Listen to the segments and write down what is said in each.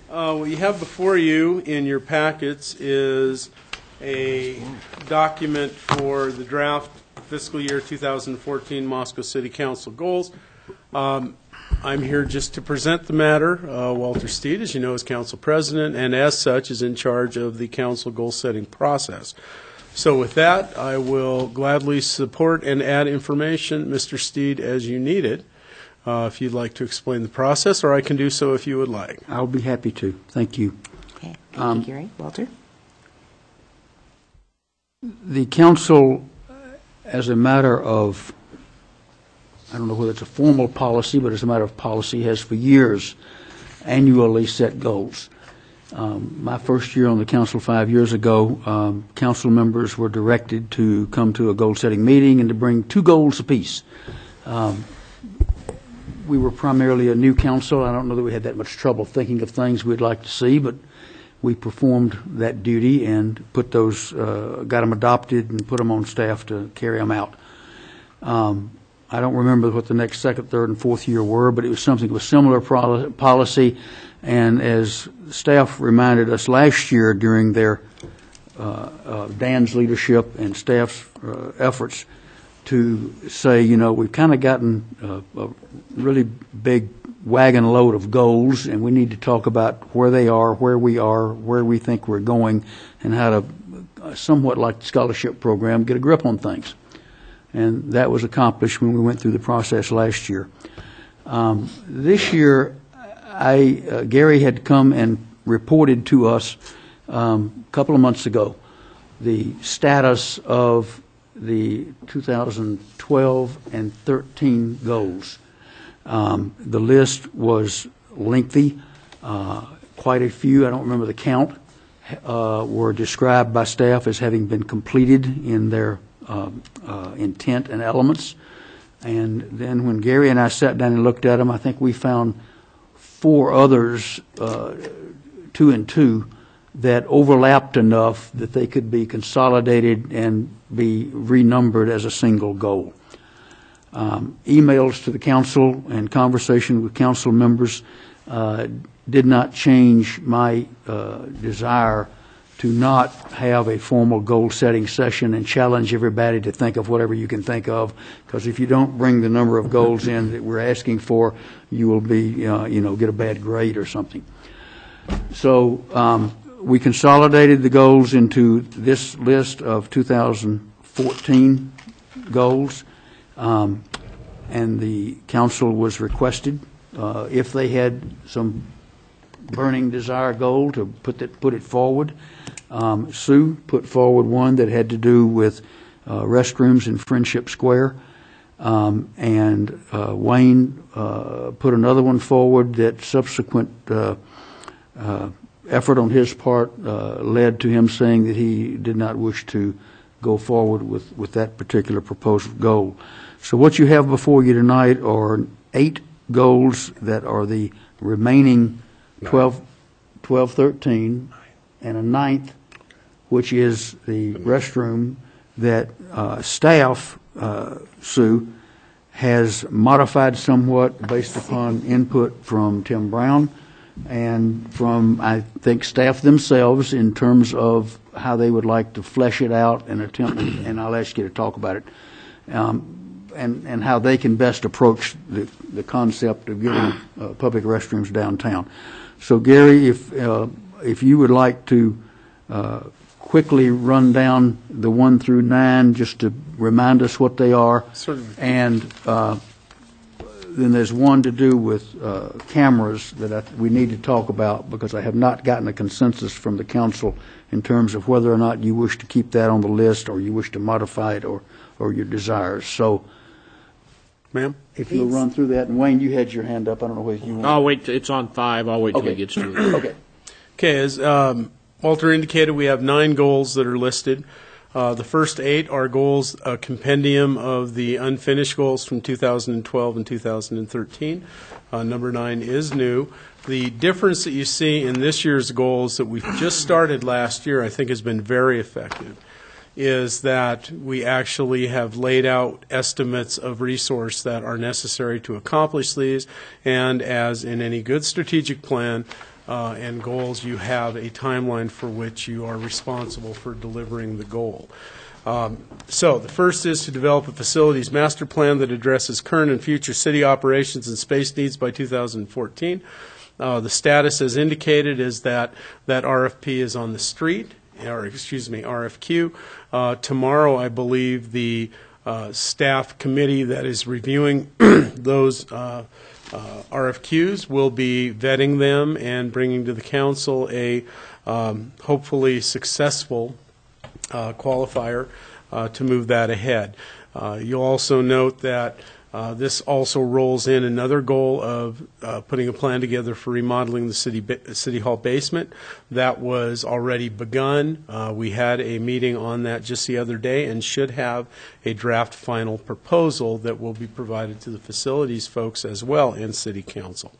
What you have before you in your packets is a document for the draft fiscal year 2014 Moscow City Council goals. I'm here just to present the matter. Walter Steed, as you know, is council president, and as such is in charge of the council goal-setting process. So with that, I will gladly support and add information, Mr. Steed, as you need it. If you'd like to explain the process, or I can do so if you would like. I'll be happy to. Thank you. Okay. Thank you, Gary. Walter? The council, as a matter of, I don't know whether it's a formal policy, but as a matter of policy, has for years annually set goals. My first year on the council 5 years ago, council members were directed to come to a goal-setting meeting and to bring 2 goals apiece. We were primarily a new council. I don't know that we had that much trouble thinking of things we'd like to see, but we performed that duty and put those, got them adopted and put them on staff to carry them out. I don't remember what the next second, third, and fourth year were, but it was something of a similar policy. And as staff reminded us last year during their Dan's leadership and staff's efforts to say, you know, we've kind of gotten a really big wagon load of goals, and we need to talk about where they are, where we think we're going, and how to, somewhat like the scholarship program, get a grip on things. And that was accomplished when we went through the process last year. This year, Gary had come and reported to us a couple of months ago the status of the 2012 and 13 goals. The list was lengthy. Quite a few, I don't remember the count, were described by staff as having been completed in their intent and elements. And then when Gary and I sat down and looked at them, I think we found 4 others, 2 and 2, that overlapped enough that they could be consolidated and be renumbered as a single goal. Emails to the council and conversation with council members did not change my desire to not have a formal goal-setting session and challenge everybody to think of whatever you can think of, because if you don't bring the number of goals in that we're asking for, you will be, get a bad grade or something. So we consolidated the goals into this list of 2014 goals, and the council was requested, if they had some burning desire goal, to put it forward. Sue put forward one that had to do with restrooms in Friendship Square, and Wayne put another one forward that subsequent effort on his part led to him saying that he did not wish to go forward with that particular proposed goal. So what you have before you tonight are 8 goals that are the remaining 12, 13, and a 9th, which is the restroom that staff, Sue, has modified somewhat based upon input from Tim Brown and from, I think, staff themselves in terms of how they would like to flesh it out and attempt, and I'll ask you to talk about it, and how they can best approach the concept of getting public restrooms downtown. So, Gary, if you would like to quickly run down the 1 through 9 just to remind us what they are. Certainly. And then there's one to do with cameras that we need to talk about, because I have not gotten a consensus from the council in terms of whether or not you wish to keep that on the list or you wish to modify it or your desires. So, ma'am, if you'll run through that. And Wayne, you had your hand up. I don't know whether you want. I'll wait. It's on 5. I'll wait till he gets to it. Okay. Okay, as Walter indicated, we have 9 goals that are listed. The first 8 are goals, a compendium of the unfinished goals from 2012 and 2013. Number 9 is new. The difference that you see in this year's goals that we just started last year, I think, has been very effective, is that we actually have laid out estimates of resource that are necessary to accomplish these, and as in any good strategic plan, and goals, you have a timeline for which you are responsible for delivering the goal. So the first is to develop a facilities master plan that addresses current and future city operations and space needs by 2014. The status, as indicated, is that RFP is on the street, or excuse me, RFQ. Tomorrow, I believe, the staff committee that is reviewing those RFQs will be vetting them and bringing to the council a hopefully successful qualifier to move that ahead. You'll also note that this also rolls in another goal of putting a plan together for remodeling the city hall basement. That was already begun. We had a meeting on that just the other day and should have a draft final proposal that will be provided to the facilities folks as well and city council.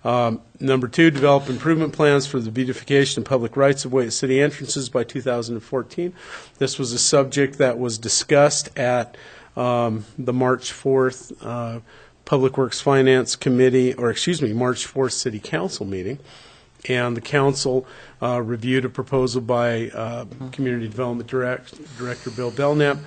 Number 2, develop improvement plans for the beautification of public rights-of-way at city entrances by 2014. This was a subject that was discussed at the March 4th Public Works Finance Committee, or excuse me, March 4th City Council meeting. And the council reviewed a proposal by Community Development Director Bill Belknap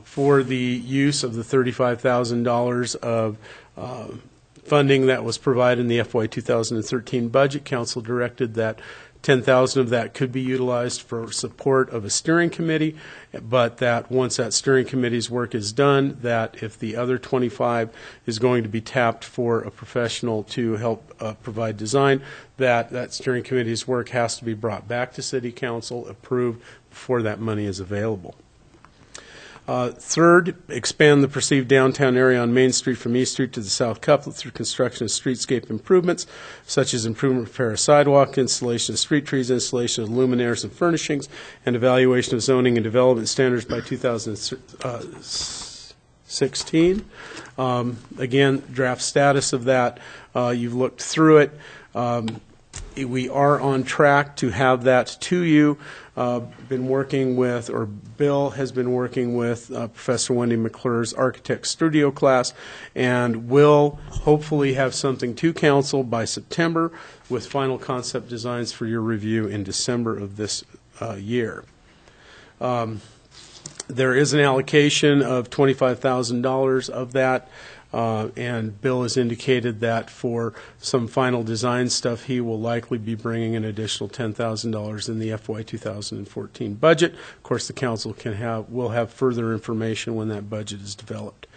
for the use of the $35,000 of funding that was provided in the FY 2013 budget. Council directed that $10,000 of that could be utilized for support of a steering committee, but that once that steering committee's work is done, that if the other $25,000 is going to be tapped for a professional to help provide design, that steering committee's work has to be brought back to City Council, approved before that money is available. Third, expand the perceived downtown area on Main Street from East Street to the South Couplet through construction of streetscape improvements, such as improvement of repair of sidewalk, installation of street trees, installation of luminaires and furnishings, and evaluation of zoning and development standards by 2016. Again, draft status of that, you've looked through it. We are on track to have that to you. Been working with, or Bill has been working with Professor Wendy McClure's architect studio class, and will hopefully have something to council by September with final concept designs for your review in December of this year. There is an allocation of $25,000 of that. And Bill has indicated that for some final design stuff, he will likely be bringing an additional $10,000 in the FY 2014 budget. Of course, the council will have further information when that budget is developed.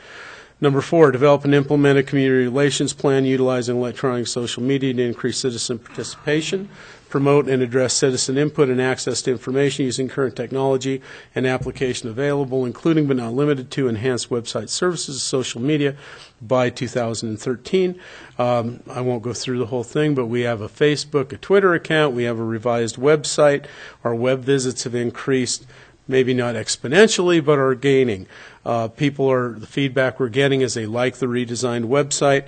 Number 4, develop and implement a community relations plan utilizing electronic social media to increase citizen participation. Promote and address citizen input and access to information using current technology and application available, including but not limited to enhanced website services, social media by 2013. I won't go through the whole thing, but we have a Facebook, a Twitter account. We have a revised website. Our web visits have increased, maybe not exponentially, but are gaining. The feedback we're getting is they like the redesigned website,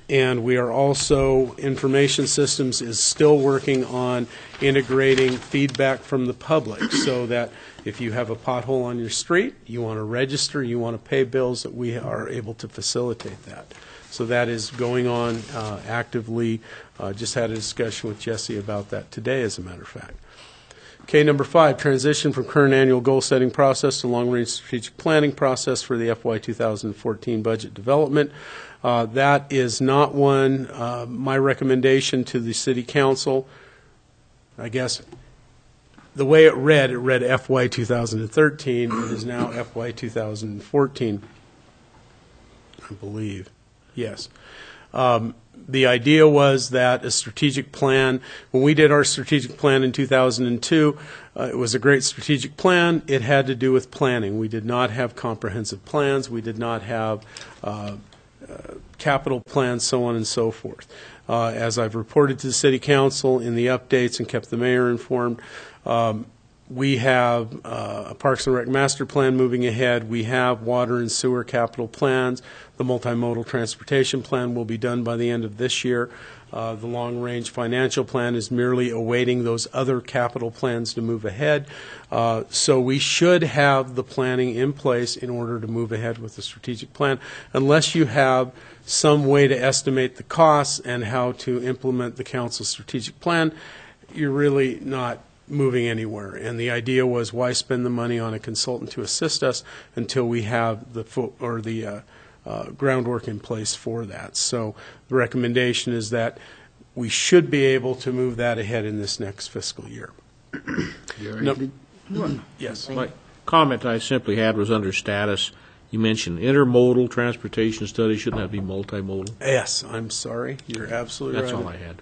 and we are also, Information Systems is still working on integrating feedback from the public so that if you have a pothole on your street, you want to register, you want to pay bills, that we are able to facilitate that. So that is going on actively. Just had a discussion with Jesse about that today, as a matter of fact. Okay, number 5, transition from current annual goal-setting process to long-range strategic planning process for the FY 2014 budget development. That is not one, my recommendation to the City Council. I guess the way it read FY 2013. It is now FY 2014, I believe. Yes. The idea was that a strategic plan, when we did our strategic plan in 2002, it was a great strategic plan. It had to do with planning. We did not have comprehensive plans. We did not have capital plans, so on and so forth. As I've reported to the City Council in the updates and kept the mayor informed, We have a Parks and Rec master plan moving ahead. We have water and sewer capital plans. The multimodal transportation plan will be done by the end of this year. The long-range financial plan is merely awaiting those other capital plans to move ahead. So we should have the planning in place in order to move ahead with the strategic plan, unless you have some way to estimate the costs and how to implement the council's strategic plan. You're really not moving anywhere. And the idea was, why spend the money on a consultant to assist us until we have the groundwork in place for that. So the recommendation is that we should be able to move that ahead in this next fiscal year. Yes. My comment I simply had was under status. You mentioned intermodal transportation study. Shouldn't that be multimodal? Yes, I'm sorry. You're absolutely That's right. all I had.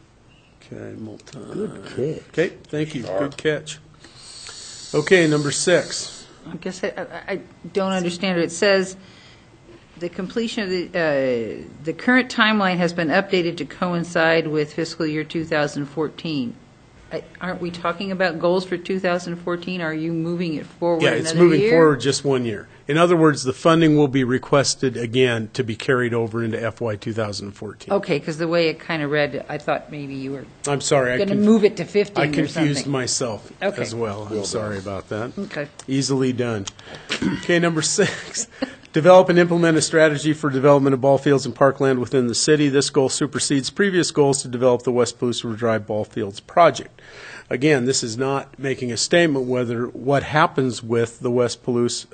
Okay, multi. Good catch. Okay, thank you. Good catch. Okay, number 6. I guess I don't understand it. It says the completion of the current timeline has been updated to coincide with fiscal year 2014. Aren't we talking about goals for 2014? Are you moving it forward Yeah, another it's moving year? forward just 1 year. In other words, the funding will be requested again to be carried over into FY 2014. Okay, because the way it kind of read, I thought maybe you were I'm sorry. going to move it to 15 I or confused something. myself Okay. as well. I'm sorry about that. Okay. Easily done. Okay, number 6. Develop and implement a strategy for development of ball fields and parkland within the city. This goal supersedes previous goals to develop the West Palouse River Drive Ball Fields project. Again, this is not making a statement whether what happens with the West Palouse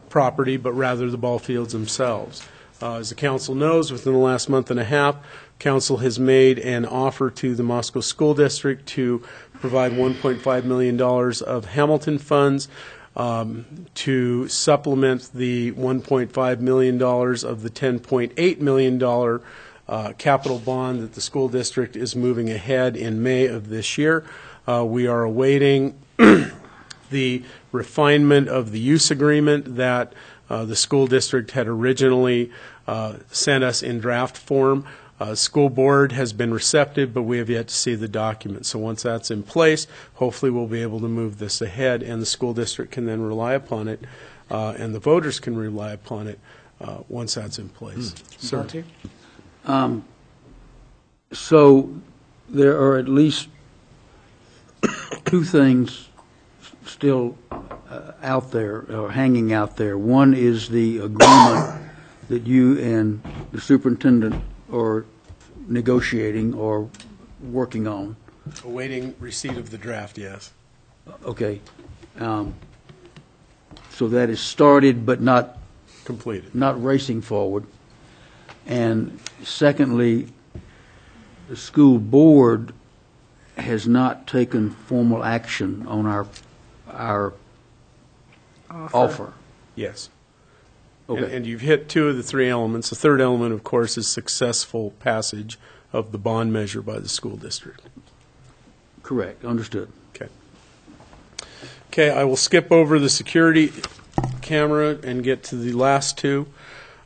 property, but rather the ball fields themselves. As the council knows, within the last month and a half, council has made an offer to the Moscow School District to provide $1.5 million of Hamilton funds to supplement the $1.5 million of the $10.8 million capital bond that the school district is moving ahead in May of this year. We are awaiting the refinement of the use agreement that the school district had originally sent us in draft form. School board has been receptive, but we have yet to see the document. So once that's in place, hopefully we'll be able to move this ahead, and the school district can then rely upon it, and the voters can rely upon it once that's in place. Sir? So there are at least 2 things still out there, or hanging out there. One is the agreement that you and the superintendent are negotiating or working on. Awaiting receipt of the draft, yes. Okay. So that is started but not Completed. racing forward. And secondly, the school board has not taken formal action on our offer. Yes. Okay. And you've hit 2 of the 3 elements. The third element, of course, is successful passage of the bond measure by the school district. Correct. Understood. Okay. Okay, I will skip over the security camera and get to the last 2.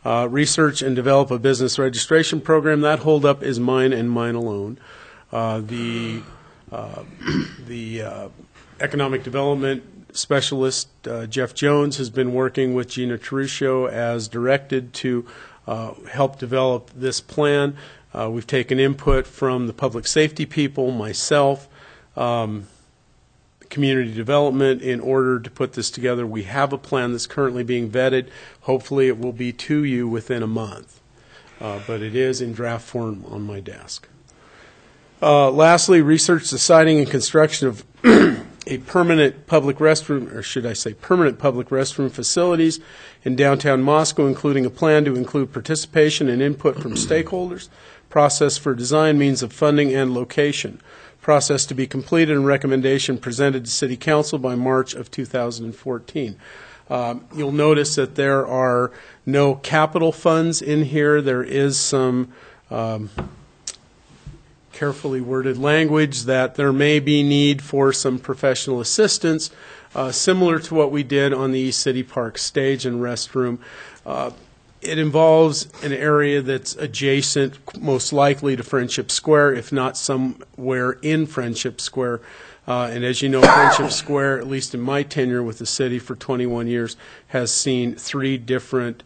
Research and develop a business registration program. That holdup is mine and mine alone. The economic development specialist, Jeff Jones, has been working with Gina Taruscio as directed to help develop this plan. We've taken input from the public safety people, myself, community development in order to put this together. We have a plan that's currently being vetted. Hopefully it will be to you within a month, but it is in draft form on my desk. Lastly, research the siting and construction of a permanent public restroom, or should I say permanent public restroom facilities in downtown Moscow, including a plan to include participation and input from stakeholders, process for design, means of funding, and location. Process to be completed and recommendation presented to City Council by March of 2014. You'll notice that there are no capital funds in here. There is some carefully worded language that there may be need for some professional assistance, similar to what we did on the East City Park stage and restroom. it involves an area that's adjacent, most likely to Friendship Square, if not somewhere in Friendship Square. And as you know, Friendship Square, at least in my tenure with the city for 21 years, has seen 3 different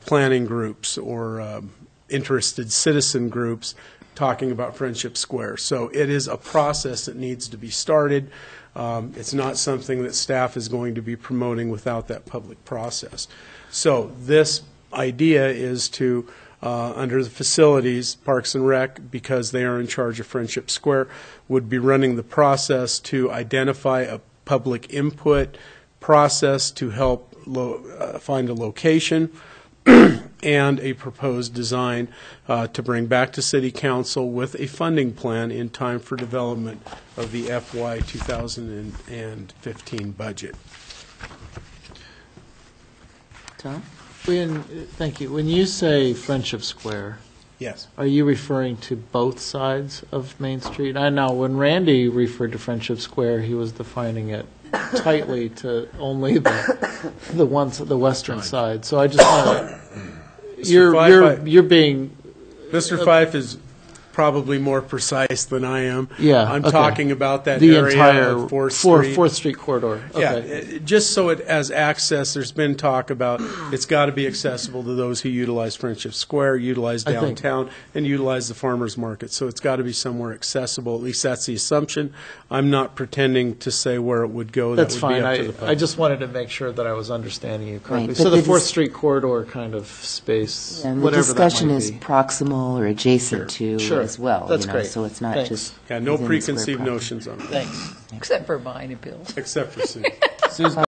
planning groups or interested citizen groups talking about Friendship Square. So it is a process that needs to be started. It's not something that staff is going to be promoting without that public process. So this idea is to, under the facilities, Parks and Rec, because they are in charge of Friendship Square, would be running the process to identify a public input process to help find a location and a proposed design to bring back to City Council with a funding plan in time for development of the FY 2015 budget. Tom? Thank you. When you say Friendship Square, Yes. are you referring to both sides of Main Street? I know when Randy referred to Friendship Square, he was defining it tightly to only the western side. So I just want to. You're being. Mr. Fife is probably more precise than I am. Yeah, I'm okay. talking about that The area entire of 4th Street. 4th Street corridor. Okay. Yeah, just so it as access, there's been talk about it's got to be accessible to those who utilize Friendship Square, utilize I think- downtown, and utilize the farmers market. So it's got to be somewhere accessible. At least that's the assumption. I'm not pretending to say where it would go. That's that would fine. be up to the I public. just wanted to make sure that I was understanding you correctly. Right, So but the the 4th dis- Street corridor kind of space, And the whatever that discussion might is be. proximal or adjacent to Sure. as well. That's you know, great. So it's not Thanks. just. Yeah, no within the square preconceived proper. notions on it, Thanks. Except for mine and Bill's. except for Sue.